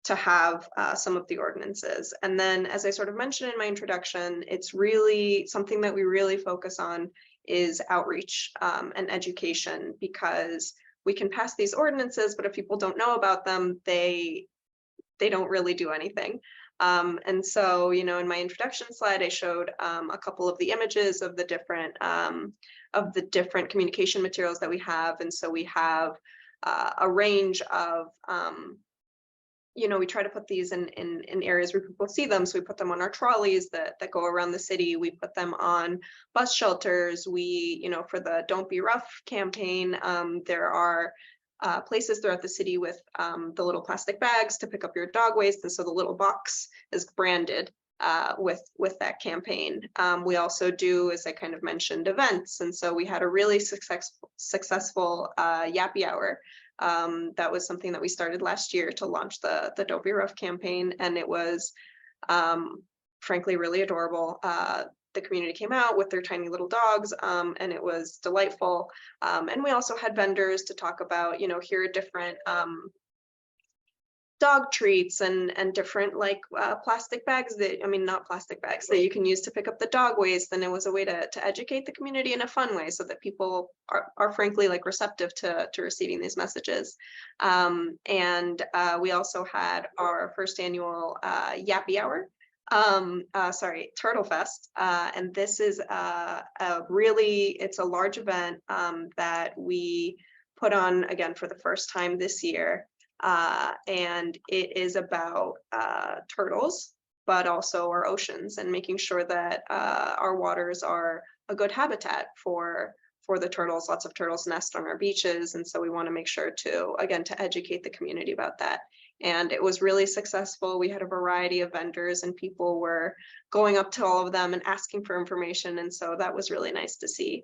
have some of the ordinances. And then, as I sort of mentioned in my introduction, it's really something that we really focus on is outreach and education, because we can pass these ordinances, but if people don't know about them, they don't really do anything. And so, in my introduction slide, I showed a couple of the images of the different communication materials that we have. And so we have a range of, we try to put these in areas where people see them. So we put them on our trolleys that go around the city. We put them on bus shelters. We, for the Don't Be Rough campaign, there are places throughout the city with the little plastic bags to pick up your dog waste. And so the little box is branded with that campaign. We also do, as I kind of mentioned, events. And so we had a really successful Yappy Hour. That was something that we started last year to launch the Don't Be Rough campaign. And it was frankly really adorable. The community came out with their tiny little dogs, and it was delightful. And we also had vendors to talk about, here are different dog treats and different like plastic bags not plastic bags that you can use to pick up the dog waste. And it was a way to educate the community in a fun way so that people are frankly like receptive to receiving these messages. And we also had our first annual Yappy Hour. Turtle Fest. And this is it's a large event that we put on again for the first time this year. And it is about turtles, but also our oceans, and making sure that our waters are a good habitat for the turtles. Lots of turtles nest on our beaches. And so we want to make sure to educate the community about that. And it was really successful. We had a variety of vendors and people were going up to all of them and asking for information. And so that was really nice to see.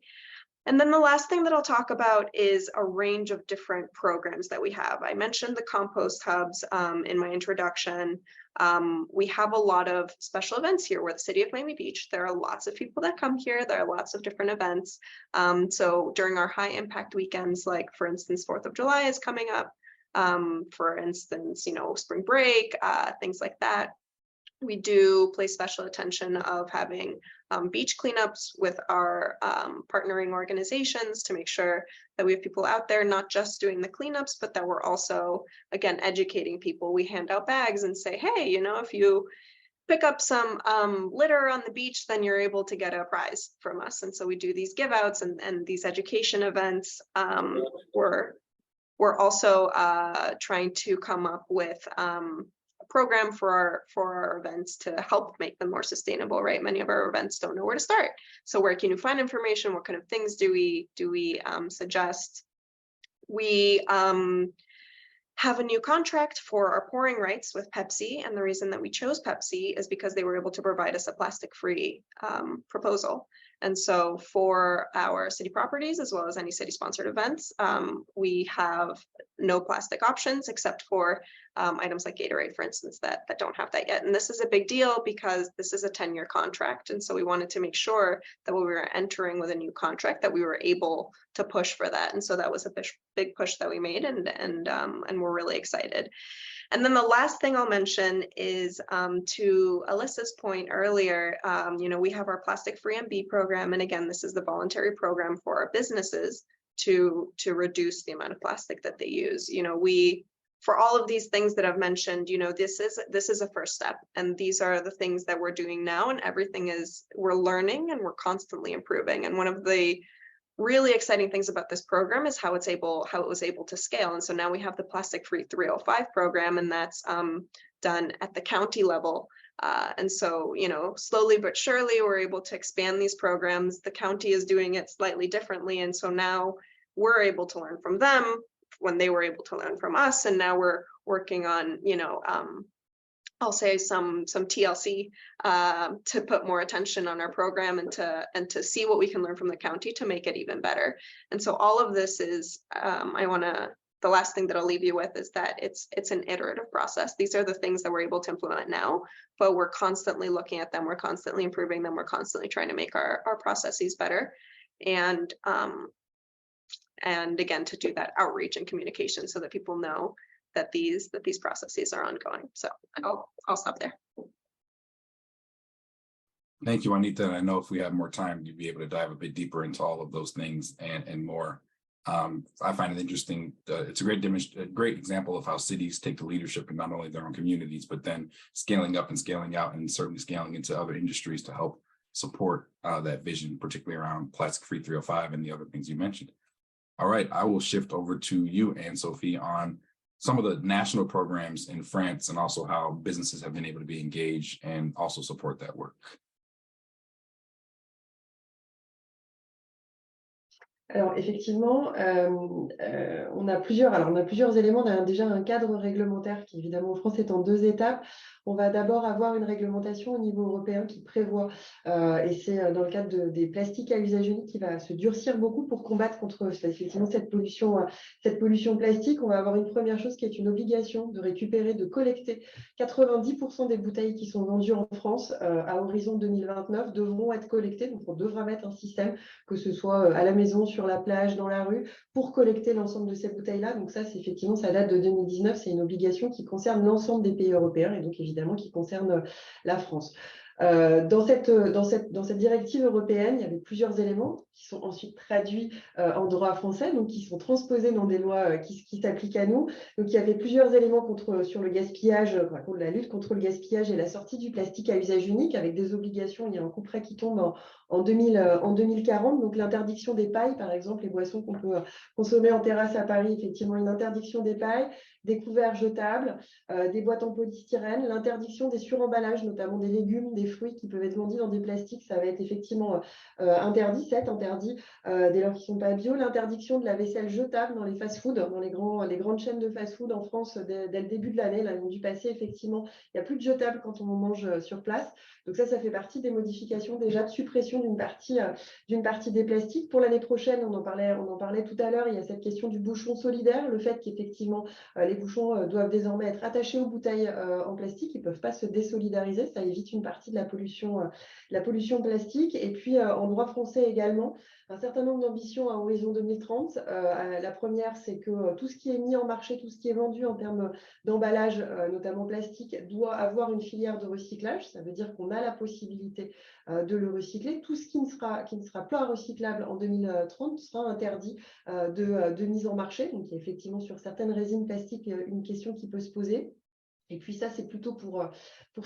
And then the last thing that I'll talk about is a range of different programs that we have. I mentioned the compost hubs in my introduction. We have a lot of special events here. We're the city of Miami Beach. There are lots of people that come here. There are lots of different events. So during our high impact weekends, like for instance, 4th of July is coming up. For instance, spring break, things like that. We do place special attention of having beach cleanups with our partnering organizations to make sure that we have people out there not just doing the cleanups, but that we're also, again, educating people. We hand out bags and say, hey, if you pick up some litter on the beach, then you're able to get a prize from us. And so we do these give outs and these education events. We're also trying to come up with a program for our events to help make them more sustainable, right? Many of our events don't know where to start. So where can you find information? What kind of things do we suggest? We have a new contract for our pouring rights with Pepsi. And the reason that we chose Pepsi is because they were able to provide us a plastic-free proposal. And so for our city properties, as well as any city-sponsored events, we have no plastic options except for items like Gatorade, for instance, that don't have that yet. And this is a big deal because this is a 10-year contract. And so we wanted to make sure that when we were entering with a new contract, that we were able to push for that. And so that was a big push that we made, and we're really excited. And then the last thing I'll mention is to Alyssa's point earlier, we have our plastic-free MB program. And again, this is the voluntary program for our businesses to reduce the amount of plastic that they use. For all of these things that I've mentioned, this is a first step. And these are the things that we're doing now, and we're learning and we're constantly improving. And one of the really exciting things about this program is how it was able to scale. And so now we have the Plastic-Free 305 program, and that's done at the county level. And so, slowly but surely, we're able to expand these programs. The county is doing it slightly differently. And so now we're able to learn from them when they were able to learn from us. And now we're working on, I'll say some TLC to put more attention on our program and to see what we can learn from the county to make it even better. And so all of this is, the last thing that I'll leave you with is that it's an iterative process. These are the things that we're able to implement now, but we're constantly looking at them. We're constantly improving them. We're constantly trying to make our processes better. And again, to do that outreach and communication so that people know that these processes are ongoing. So I'll stop there. Thank you, Anita. And I know if we have more time, you'll be able to dive a bit deeper into all of those things and more. I find it interesting. It's a great example of how cities take the leadership in not only their own communities, but then scaling up and scaling out, and certainly scaling into other industries to help support that vision, particularly around Plastic-Free 305 and the other things you mentioned. All right, I will shift over to you, Anne-Sophie, on some of the national programs in France and also how businesses have been able to be engaged and also support that work. Alors effectivement, on a plusieurs éléments. On a déjà un cadre réglementaire qui évidemment en France est en 2 étapes. On va d'abord avoir une réglementation au niveau européen qui prévoit, et c'est dans le cadre des plastiques à usage unique qui va se durcir beaucoup pour combattre contre effectivement cette pollution plastique. On va avoir une première chose qui est une obligation de récupérer, de collecter 90% des bouteilles qui sont vendues en France à horizon 2029 devront être collectées. Donc, on devra mettre un système, que ce soit à la maison, sur la plage, dans la rue, pour collecter l'ensemble de ces bouteilles-là. Donc ça, c'est effectivement, ça date de 2019. C'est une obligation qui concerne l'ensemble des pays européens et donc évidemment qui concerne la France. Dans cette directive européenne, il y avait plusieurs éléments qui sont ensuite traduits en droit français, donc qui sont transposés dans des lois qui s'appliquent à nous. Donc, il y avait plusieurs éléments sur le gaspillage, contre la lutte contre le gaspillage et la sortie du plastique à usage unique, avec des obligations. Il y a un coup près qui tombe en 2040. Donc, l'interdiction des pailles, par exemple, les boissons qu'on peut consommer en terrasse à Paris, effectivement, une interdiction des pailles, des couverts jetables, des boîtes en polystyrène, l'interdiction des suremballages, notamment des légumes, des fruits qui peuvent être vendus dans des plastiques, ça va être effectivement interdit dès lors qu'ils ne sont pas bio, l'interdiction de la vaisselle jetable dans les fast-foods, dans les grandes chaînes de fast-food en France dès le début de l'année. Là, ils ont dû passer effectivement, il n'y a plus de jetable quand on mange sur place. Donc ça fait partie des modifications déjà de suppression d'une partie des plastiques. Pour l'année prochaine, on en parlait tout à l'heure, il y a cette question du bouchon solidaire, le fait qu'effectivement les bouchons doivent désormais être attachés aux bouteilles en plastique, ils ne peuvent pas se désolidariser, ça évite une partie de la pollution plastique. Et puis en droit français également, un certain nombre d'ambitions à horizon 2030. La première, c'est que tout ce qui est mis en marché, tout ce qui est vendu en termes d'emballage, notamment plastique, doit avoir une filière de recyclage. Ça veut dire qu'on a la possibilité de le recycler. Tout ce qui ne sera pas recyclable en 2030 sera interdit de mise en marché. Donc, il y a effectivement sur certaines résines plastiques une question qui peut se poser. Et puis ça, c'est plutôt pour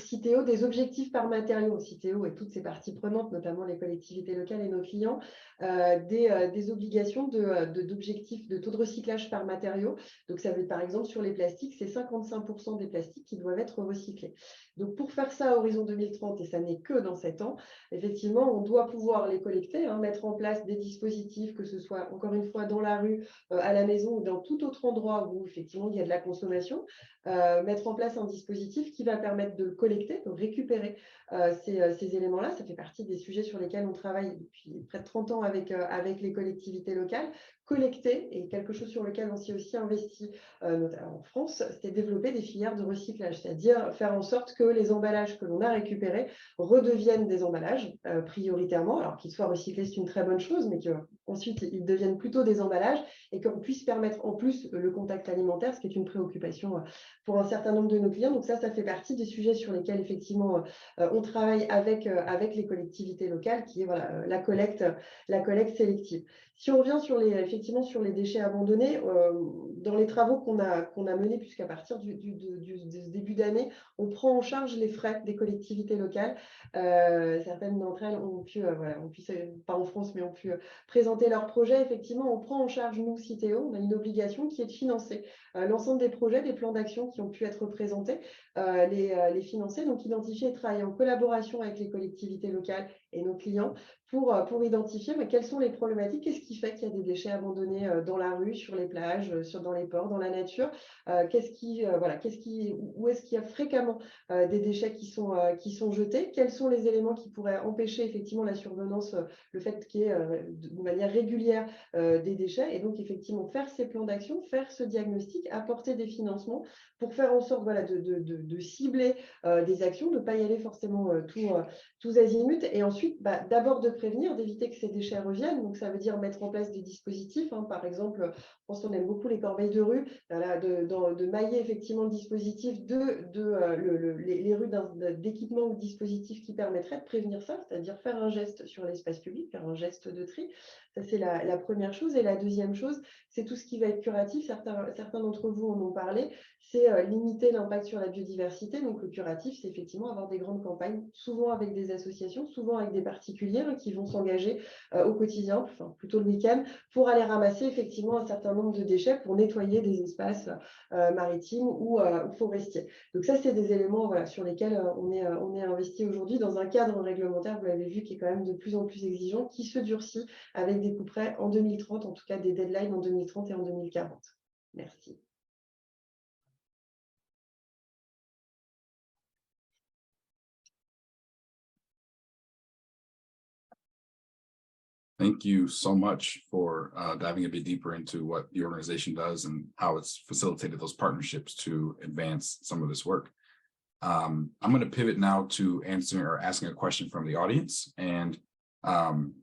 Citeo, des objectifs par matériau. Citeo et toutes ses parties prenantes, notamment les collectivités locales et nos clients, des obligations d'objectifs de taux de recyclage par matériau. Donc ça veut par exemple sur les plastiques, c'est 55% des plastiques qui doivent être recyclés. Donc pour faire ça à horizon 2030, et ça n'est que dans 7 ans, effectivement, on doit pouvoir les collecter, mettre en place des dispositifs, que ce soit encore une fois dans la rue, à la maison ou dans tout autre endroit où effectivement il y a de la consommation. Mettre en place un dispositif qui va permettre de le collecter, de récupérer ces éléments-là. Ça fait partie des sujets sur lesquels on travaille depuis près de 30 ans avec les collectivités locales. Collecter, et quelque chose sur lequel on s'est aussi investi, notamment en France, c'est développer des filières de recyclage, c'est-à-dire faire en sorte que les emballages que l'on a récupérés redeviennent des emballages prioritairement. Alors qu'ils soient recyclés, c'est une très bonne chose, mais qu'ensuite ils deviennent plutôt des emballages et qu'on puisse permettre en plus le contact alimentaire, ce qui est une préoccupation pour un certain nombre de nos clients. Donc ça fait partie des sujets sur lesquels effectivement on travaille avec les collectivités locales, qui est voilà, la collecte sélective. Si on revient effectivement sur les déchets abandonnés, dans les travaux qu'on a menés, puisqu'à partir du début d'année, on prend en charge les frais des collectivités locales. Certaines d'entre elles ont pu, pas en France, mais ont pu présenter leurs projets. Effectivement, on prend en charge, nous, Citeo, on a une obligation qui est de financer l'ensemble des projets, des plans d'action qui ont pu être présentés, les financer, donc identifier et travailler en collaboration avec les collectivités locales et nos clients pour identifier quelles sont les problématiques, qu'est-ce qui fait qu'il y a des déchets abandonnés dans la rue, sur les plages, dans les ports, dans la nature, où est-ce qu'il y a fréquemment des déchets qui sont jetés, quels sont les éléments qui pourraient empêcher effectivement la survenance, le fait qu'il y ait de manière régulière des déchets, et donc effectivement faire ces plans d'action, faire ce diagnostic, apporter des financements pour faire en sorte de cibler des actions, de ne pas y aller forcément tous azimuts, et ensuite d'abord de prévenir, d'éviter que ces déchets reviennent. Donc ça veut dire mettre en place des dispositifs, par exemple, je pense qu'on aime beaucoup les corbeilles de rue, de mailler effectivement le dispositif les rues d'équipements ou de dispositifs qui permettraient de prévenir ça, c'est-à-dire faire un geste sur l'espace public, faire un geste de tri. Ça, c'est la première chose. Et la deuxième chose, c'est tout ce qui va être curatif. Certains d'entre vous en ont parlé, c'est limiter l'impact sur la biodiversité. Donc, le curatif, c'est effectivement avoir des grandes campagnes, souvent avec des associations, souvent avec des particuliers qui vont s'engager au quotidien, enfin, plutôt le week-end, pour aller ramasser effectivement un certain nombre de déchets pour nettoyer des espaces maritimes ou forestiers. Donc, ça, c'est des éléments sur lesquels on est investi aujourd'hui dans un cadre réglementaire, vous l'avez vu, qui est quand même de plus en plus exigeant, qui se durcit avec des coups près en 2030, en tout cas des deadlines en 2030 et en 2040. Merci. Thank you so much for diving a bit deeper into what the organization does and how it's facilitated those partnerships to advance some of this work. I'm going to pivot now to asking a question from the audience, and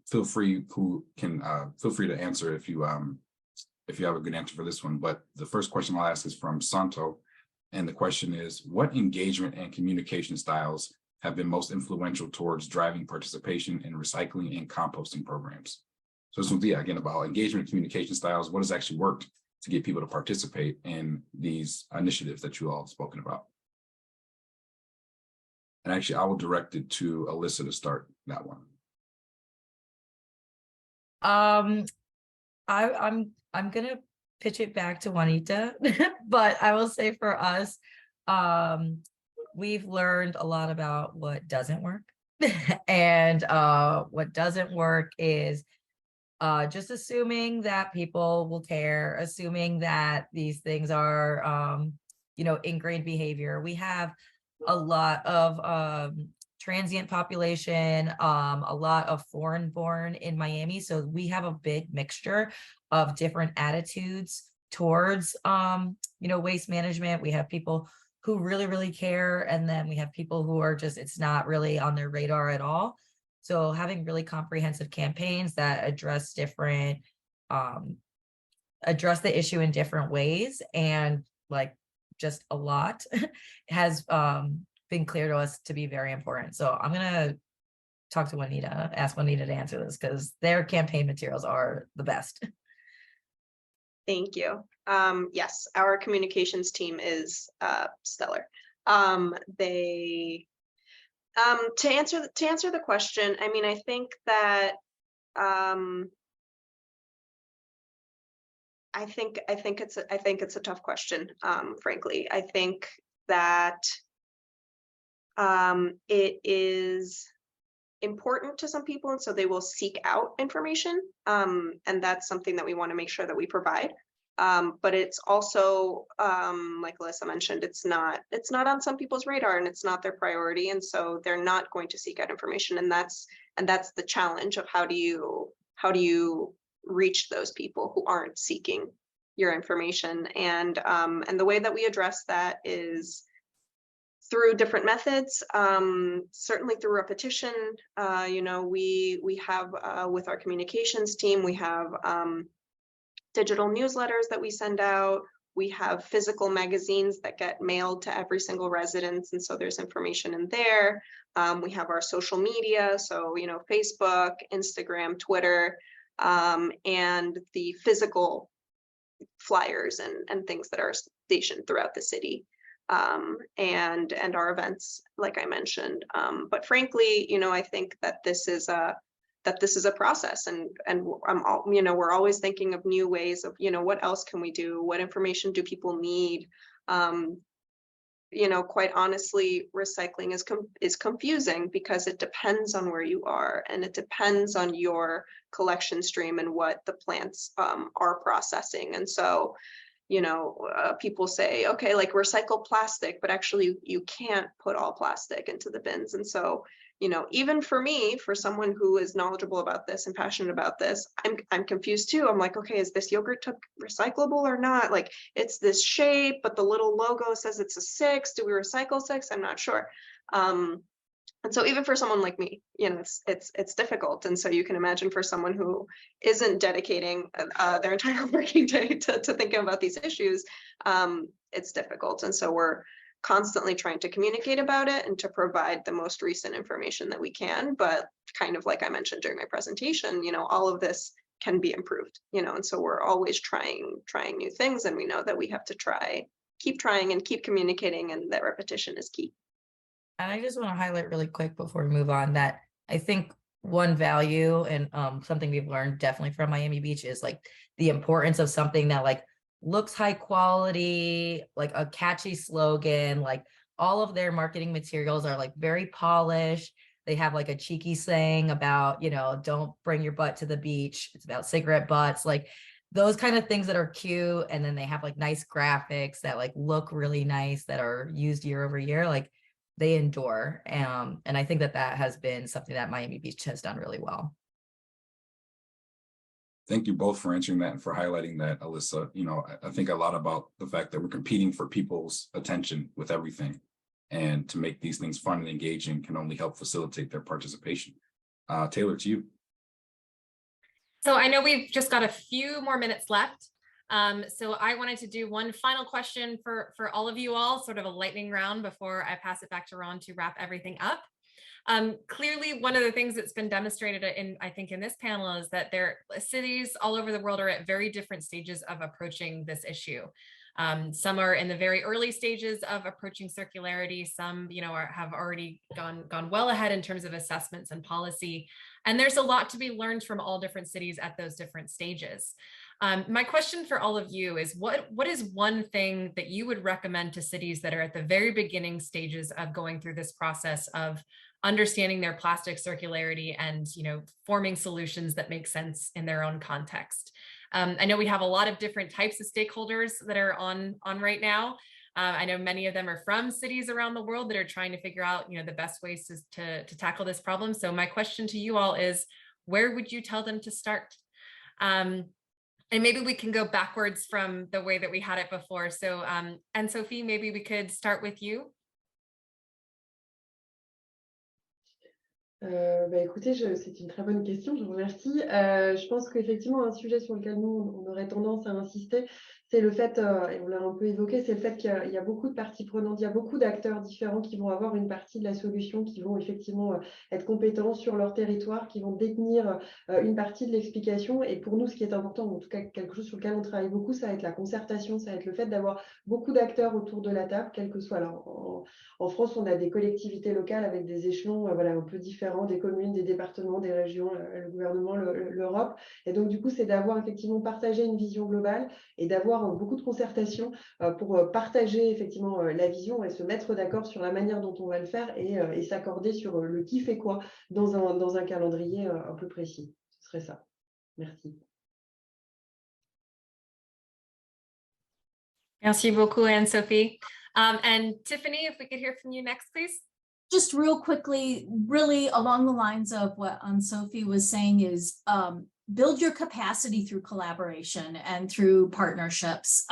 feel free to answer if you have a good answer for this one. But the first question I'll ask is from Santo, and the question is, what engagement and communication styles have been most influential towards driving participation in recycling and composting programs? So this will be again about engagement and communication styles. What has actually worked to get people to participate in these initiatives that you all have spoken about? And actually, I will direct it to Alyssa to start that one. I'm gonna pitch it back to Juanita, but I will say for us, we've learned a lot about what doesn't work. And what doesn't work is just assuming that people will care, assuming that these things are ingrained behavior. We have a lot of transient population, a lot of foreign born in Miami. So we have a big mixture of different attitudes towards waste management. We have people who really, really care. And then we have people who are just, it's not really on their radar at all. So having really comprehensive campaigns that address the issue in different ways, and like just a lot has been clear to us to be very important. So I'm gonna talk to Juanita, ask Juanita to answer this, because their campaign materials are the best. Thank you. Yes, our communications team is stellar. To answer the question, I mean, I think that I think it's a tough question. Frankly, I think that it is important to some people, and so they will seek out information, and that's something that we want to make sure that we provide. But it's also, like Alyssa mentioned, it's not on some people's radar, and it's not their priority, and so they're not going to seek out information, and that's the challenge of how do you reach those people who aren't seeking your information. And the way that we address that is through different methods, certainly through repetition. We have with our communications team, we have digital newsletters that we send out. We have physical magazines that get mailed to every single residence, and so there's information in there. We have our social media, so Facebook, Instagram, Twitter, and the physical flyers and things that are stationed throughout the city, and our events, like I mentioned. But frankly, I think that this is a process, and we're always thinking of new ways of what else can we do, what information do people need. Quite honestly, recycling is confusing because it depends on where you are, and it depends on your collection stream and what the plants are processing. And so people say, okay, like recycle plastic, but actually you can't put all plastic into the bins. And so even for me, for someone who is knowledgeable about this and passionate about this, I'm confused too. I'm like, okay, is this yogurt recyclable or not? Like, it's this shape, but the little logo says it's a 6. Do we recycle 6? I'm not sure. And so even for someone like me, it's difficult. And so you can imagine for someone who isn't dedicating their entire working day to thinking about these issues, it's difficult. And so we're constantly trying to communicate about it and to provide the most recent information that we can. But kind of like I mentioned during my presentation, all of this can be improved, and so we're always trying new things, and we know that we have to keep trying and keep communicating, and that repetition is key. And I just want to highlight really quick before we move on that I think one value and something we've learned definitely from Miami Beach is like the importance of something that like looks high quality, like a catchy slogan. Like all of their marketing materials are like very polished. They have like a cheeky saying about, don't bring your butt to the beach. It's about cigarette butts, like those kind of things that are cute. And then they have like nice graphics that like look really nice that are used year over year. Like they endure. And I think that has been something that Miami Beach has done really well. Thank you both for answering that and for highlighting that, Alyssa. I think a lot about the fact that we're competing for people's attention with everything. And to make these things fun and engaging can only help facilitate their participation. Taylor, to you. So I know we've just got a few more minutes left. So I wanted to do one final question for all of you all, sort of a lightning round before I pass it back to Ron to wrap everything up. Clearly, one of the things that's been demonstrated I think in this panel is that cities all over the world are at very different stages of approaching this issue. Some are in the very early stages of approaching circularity. Some, have already gone well ahead in terms of assessments and policy. And there's a lot to be learned from all different cities at those different stages. My question for all of you is what is one thing that you would recommend to cities that are at the very beginning stages of going through this process of understanding their plastic circularity and, forming solutions that make sense in their own context? I know we have a lot of different types of stakeholders that are on right now. I know many of them are from cities around the world that are trying to figure out, the best ways to tackle this problem. So my question to you all is, where would you tell them to start? And maybe we can go backwards from the way that we had it before. So, and Sophie, maybe we could start with you. Écoutez, c'est une très bonne question, je vous remercie. Je pense qu'effectivement, un sujet sur lequel nous, on aurait tendance à insister, c'est le fait, et on l'a un peu évoqué, c'est le fait qu'il y a beaucoup de parties prenantes, il y a beaucoup d'acteurs différents qui vont avoir une partie de la solution, qui vont effectivement être compétents sur leur territoire, qui vont détenir une partie de l'explication. Et pour nous, ce qui est important, en tout cas quelque chose sur lequel on travaille beaucoup, ça va être la concertation, ça va être le fait d'avoir beaucoup d'acteurs autour de la table, quel que soit. Alors, en France, on a des collectivités locales avec des échelons un peu différents, des communes, des départements, des régions, le gouvernement, l'Europe. Et donc, du coup, c'est d'avoir effectivement partagé une vision globale et d'avoir beaucoup de concertation pour partager effectivement la vision et se mettre d'accord sur la manière dont on va le faire et s'accorder sur le qui fait quoi dans un calendrier un peu précis. Ce serait ça. Merci. Merci beaucoup, Anne-Sophie. And Tiffany, if we could hear from you next, please. Just real quickly, really along the lines of what Anne-Sophie was saying is build your capacity through collaboration and through partnerships.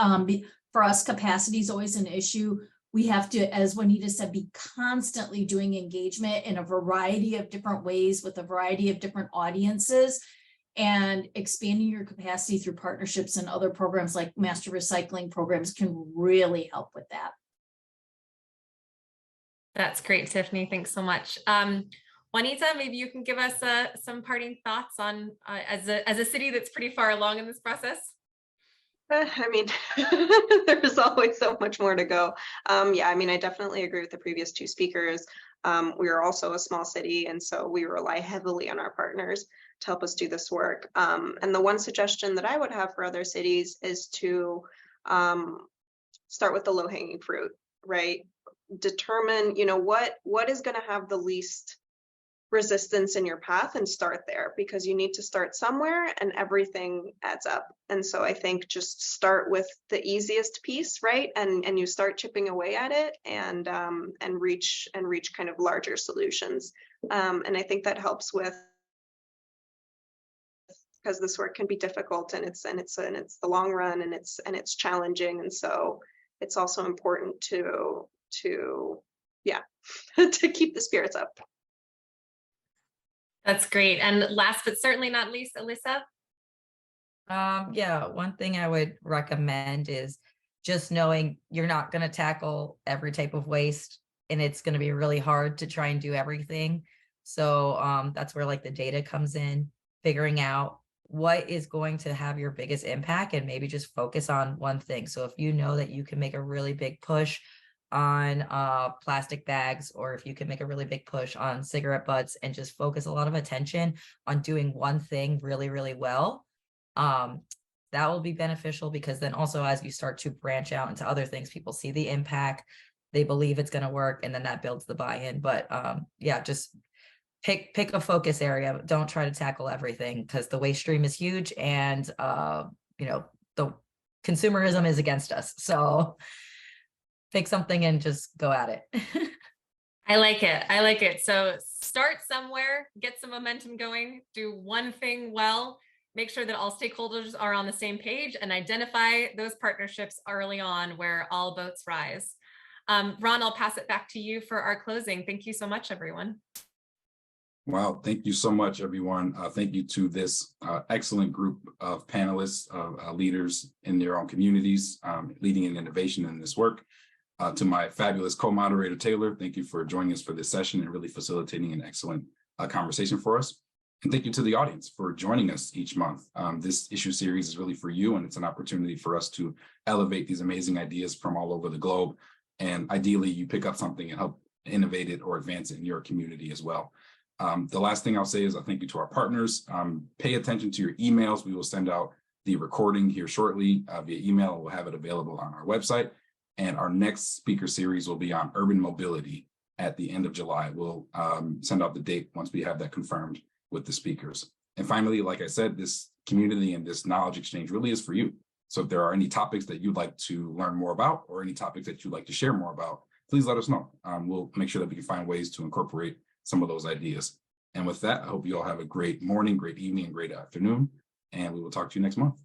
For us, capacity is always an issue. We have to, as Juanita said, be constantly doing engagement in a variety of different ways with a variety of different audiences, and expanding your capacity through partnerships and other programs like master recycling programs can really help with that. That's great, Tiffany. Thanks so much. Juanita, maybe you can give us some parting thoughts on as a city that's pretty far along in this process. I mean, there's always so much more to go. Yeah, I mean, I definitely agree with the previous two speakers. We are also a small city, and so we rely heavily on our partners to help us do this work. And the one suggestion that I would have for other cities is to start with the low-hanging fruit, right? Determine, what is going to have the least resistance in your path and start there, because you need to start somewhere and everything adds up. And so I think just start with the easiest piece, right? And you start chipping away at it and reach kind of larger solutions. And I think that helps with, because this work can be difficult and it's the long run and it's challenging. And so it's also important to keep the spirits up. That's great. And last but certainly not least, Alyssa. Yeah, one thing I would recommend is just knowing you're not going to tackle every type of waste, and it's going to be really hard to try and do everything. So that's where like the data comes in, figuring out what is going to have your biggest impact and maybe just focus on one thing. So if you know that you can make a really big push on plastic bags, or if you can make a really big push on cigarette butts and just focus a lot of attention on doing one thing really, really well, that will be beneficial, because then also as you start to branch out into other things, people see the impact, they believe it's going to work, and then that builds the buy-in. But yeah, just pick a focus area. Don't try to tackle everything, because the waste stream is huge, and the consumerism is against us. So pick something and just go at it. I like it. So start somewhere, get some momentum going, do one thing well, make sure that all stakeholders are on the same page and identify those partnerships early on where all boats rise. Ron, I'll pass it back to you for our closing. Thank you so much, everyone. Wow, thank you so much, everyone. Thank you to this excellent group of panelists, leaders in their own communities, leading in innovation in this work. To my fabulous co-moderator, Taylor, thank you for joining us for this session and really facilitating an excellent conversation for us. And thank you to the audience for joining us each month. This issue series is really for you, and it's an opportunity for us to elevate these amazing ideas from all over the globe. And ideally, you pick up something and help innovate it or advance it in your community as well. The last thing I'll say is a thank you to our partners. Pay attention to your emails. We will send out the recording here shortly via email. We'll have it available on our website. And our next speaker series will be on urban mobility at the end of July. We'll send out the date once we have that confirmed with the speakers. And finally, like I said, this community and this knowledge exchange really is for you. So if there are any topics that you'd like to learn more about or any topics that you'd like to share more about, please let us know. We'll make sure that we can find ways to incorporate some of those ideas. And with that, I hope you all have a great morning, great evening, and great afternoon. And we will talk to you next month.